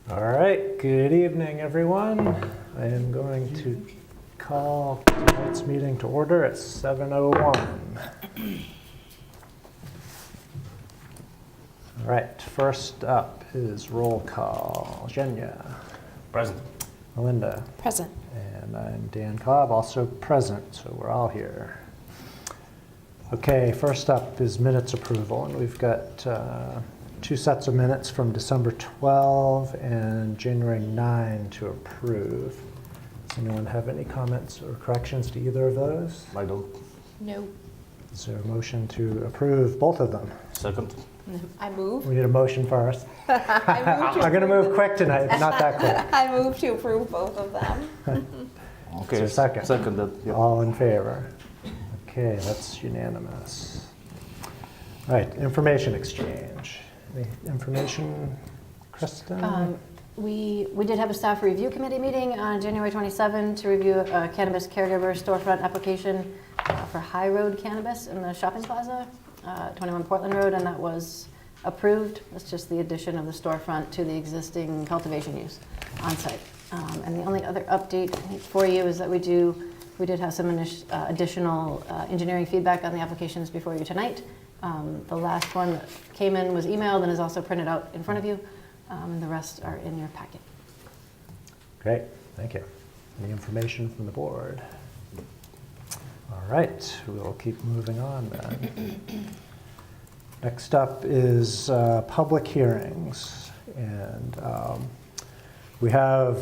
All right, good evening, everyone. I am going to call tonight's meeting to order at 7:01. All right, first up is roll call. Zhenya. Present. Melinda. Present. And I'm Dan Cobb, also present, so we're all here. Okay, first up is minutes approval, and we've got two sets of minutes from December 12 and January 9 to approve. Does anyone have any comments or corrections to either of those? I don't. No. Is there a motion to approve both of them? Second. I move. We need a motion first. I I'm going to move quick tonight, but not that quick. I move to approve both of them. Okay. Is there a second? Seconded. Yep. All in favor? Okay, that's unanimous. All right, information exchange. Any information, Kristen? We did have a staff review committee meeting on January 27 to review a cannabis caregiver storefront application for High Road Cannabis in the shopping plaza, 21 Portland Road, and that was approved. It's just the addition of the storefront to the existing cultivation use on site. And the only other update I think for you is that we did have some additional engineering feedback on the applications before you tonight. The last one that came in was emailed and is also printed out in front of you, and the rest are in your packet. Great, thank you. Any information from the board? All right, we'll keep moving on then. Next up is public hearings, and we have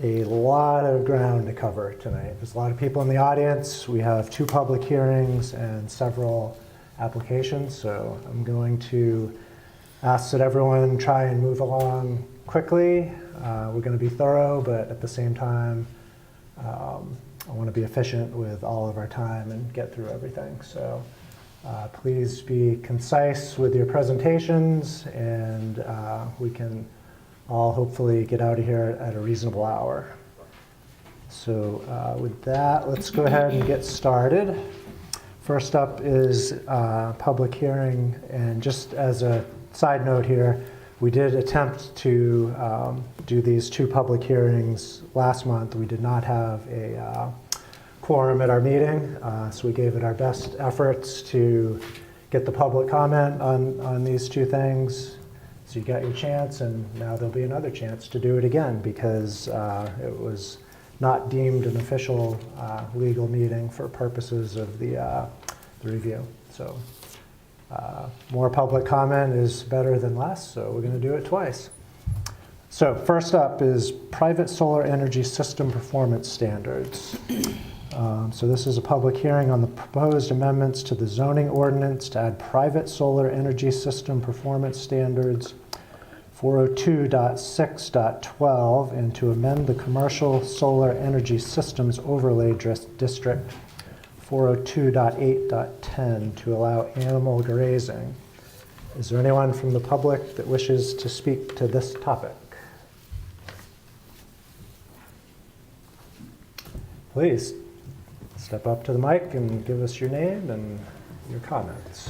a lot of ground to cover tonight. There's a lot of people in the audience. We have 2 public hearings and several applications, so I'm going to ask that everyone try and move along quickly. We're going to be thorough, but at the same time, I want to be efficient with all of our time and get through everything. So please be concise with your presentations, and we can all hopefully get out of here at a reasonable hour. So with that, let's go ahead and get started. First up is public hearing, and just as a side note here, we did attempt to do these 2 public hearings last month. We did not have a quorum at our meeting, so we gave it our best efforts to get the public comment on these 2 things. So you got your chance, and now there'll be another chance to do it again because it was not deemed an official legal meeting for purposes of the review. So more public comment is better than less, so we're going to do it twice. So first up is private solar energy system performance standards. So this is a public hearing on the proposed amendments to the zoning ordinance to add private solar energy system performance standards 402.6.12 and to amend the commercial solar energy systems overlay district 402.8.10 to allow animal grazing. Is there anyone from the public that wishes to speak to this topic? Please step up to the mic and give us your name and your comments.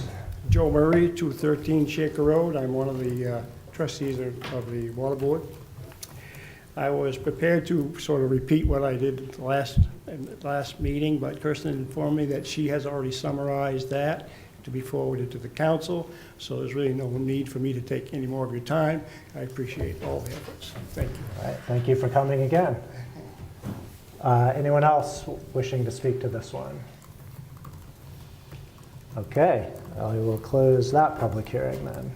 Joe Murray, 213 Shaker Road. I'm one of the trustees of the Water Board. I was prepared to sort of repeat what I did last meeting, but Kirsten informed me that she has already summarized that to be forwarded to the council, so there's really no need for me to take any more of your time. I appreciate all the efforts. Thank you. All right, thank you for coming again. Anyone else wishing to speak to this one? Okay, I will close that public hearing then.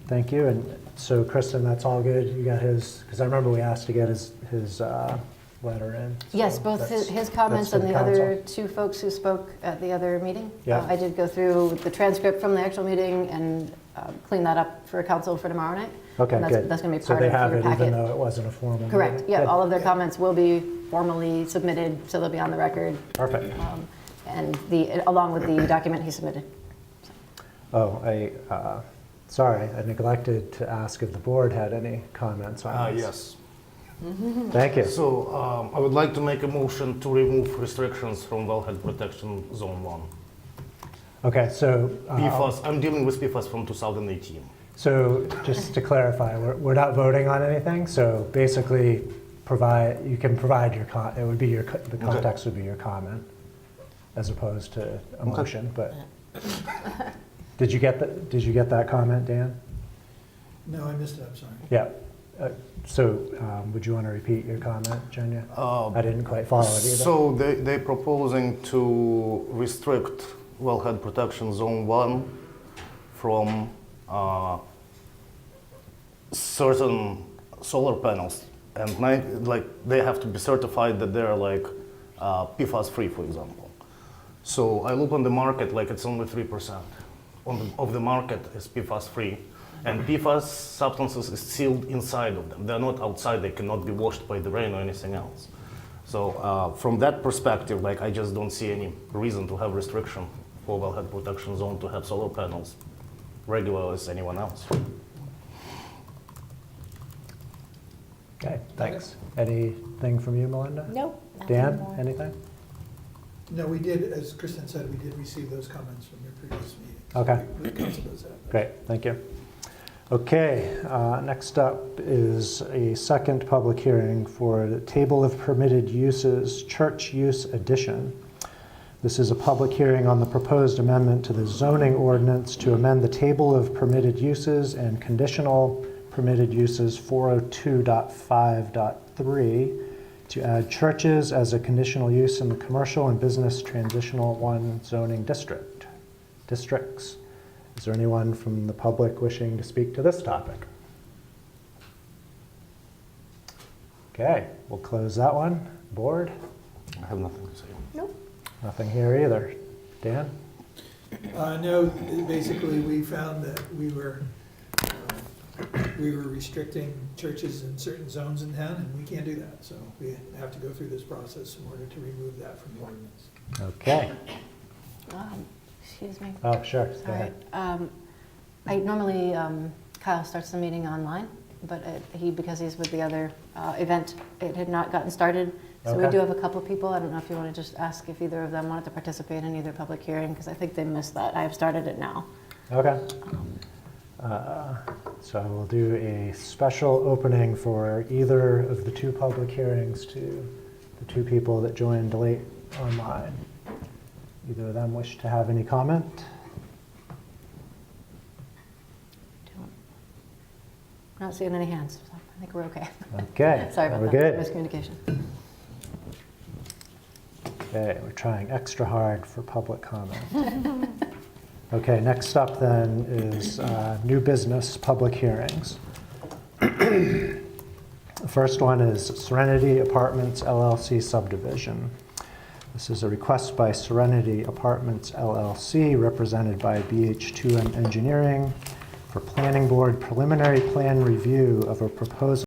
Thank you. And so, Kristen, that's all good? You got his, because I remember we asked to get his letter in. So Yes, both his comments for and the the other council. 2 folks who spoke at the other meeting. Yeah. I did go through the transcript from the actual meeting and clean that up for council for tomorrow night. Okay, And that's, good. That's going to be So part they of have your it packet. even though it wasn't a formal Correct. meeting? Yeah, Good. all of their comments will be formally submitted, so they'll be on the record. Perfect. And along with the document he submitted. Oh, sorry, I neglected to ask if the board had any comments on this. Yes. Thank you. So I would like to make a motion to remove restrictions from wellhead protection zone 1. Okay, so PFAS, I'm dealing with PFAS from 2018. So just to clarify, we're not voting on anything, so basically you can provide your, it would be the context would be your comment as opposed to a motion, but. Did you get that comment, Dan? No, I missed it, I'm sorry. Yeah. So would you want to repeat your comment, Jenya? I didn't quite follow it either. So they're proposing to restrict wellhead protection zone 1 from certain solar panels, and they have to be certified that they're like PFAS free, for example. So I look on the market, like it's only 3% of the market is PFAS free, and PFAS substances is sealed inside of them. They're not outside. They cannot be washed by the rain or anything else. So from that perspective, like I just don't see any reason to have restriction for wellhead protection zone to have solar panels regular as anyone else. Okay, thanks. Anything from you, Melinda? Nope. nothing Dan, more. anything? No, we did, as Kristen said, we did receive those comments from your previous meeting. So Okay. The council does that. Great, thank you. Okay, next up is a second public hearing for the Table of Permitted Uses, Church Use Addition. This is a public hearing on the proposed amendment to the zoning ordinance to amend the Table of Permitted Uses and Conditional Permitted Uses 402.5.3 to add churches as a conditional use in the commercial and business transitional 1 zoning districts. Is there anyone from the public wishing to speak to this topic? Okay, we'll close that one. Board? I have nothing to say. Nope. Nothing here either. Dan? No, basically, we found that we were restricting churches in certain zones in town, and we can't do that. So we have to go through this process in order to remove that from the ordinance. Okay. Excuse me. Oh, sure. Go Sorry. ahead. I normally, Kyle starts the meeting online, but because he's with the other event, it had not gotten started. So we Okay. do have a couple of people. I don't know if you want to just ask if either of them wanted to participate in either public hearing, because I think they missed that. I have started it now. Okay. So we'll do a special opening for either of the 2 public hearings to the 2 people that joined late online. Either of them wish to have any comment? I'm not seeing any hands, so I think we're okay. Okay. Sorry about We're that. good. Miscommunication. Okay, we're trying extra hard for public comment. Okay, next up then is new business public hearings. The first one is Serenity Apartments LLC subdivision. This is a request by Serenity Apartments LLC, represented by BH2M Engineering, for Planning Board preliminary plan review of a proposed